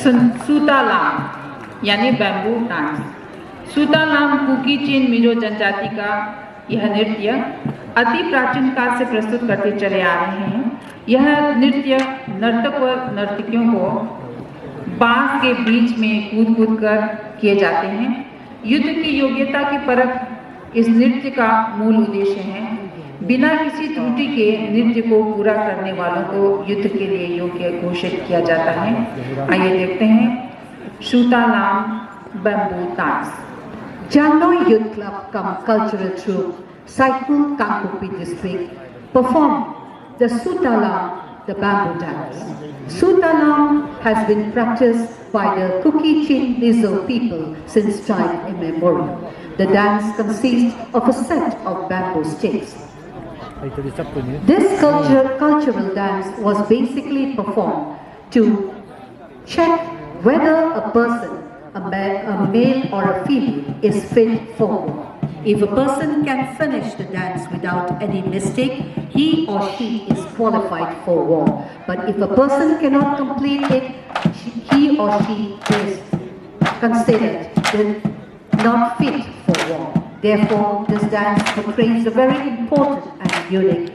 Suhta-Lam यानी bamboo dance. Suhta-Lam cookie चीन मिजो जनजाति का यह नृत्य अति प्राचीन काल से प्रस्तुत करते चले आ रहे हैं। यह नृत्य नर्तक व नर्तकियों को बांस के बीच में कूद कूद कर किए जाते हैं। युद्ध की योग्यता की परख इस नृत्य का मूल उद्देश्य है। बिना किसी त्रुटि के नृत्य को पूरा करने वालों को युद्ध के लिए योग्य घोषित किया जाता है। आइए देखते हैं Suhta-Lam bamboo dance. Jangnoi Youth Club cum cultural troupe, Cycle Kagpokpi District, performed the Suhta-Lam, the bamboo dance. Suhta-Lam has been practiced by the Kuki-Chin Mizo people since time immemorial. The dance consists of a set of bamboo sticks. This cultural dance was basically performed to check whether a person, a male or a female, is fit for war. If a person can finish the dance without any mistake, he or she is qualified for war. But if a person cannot complete it, he or she is considered not fit for war. Therefore, this dance portrays a very important and unique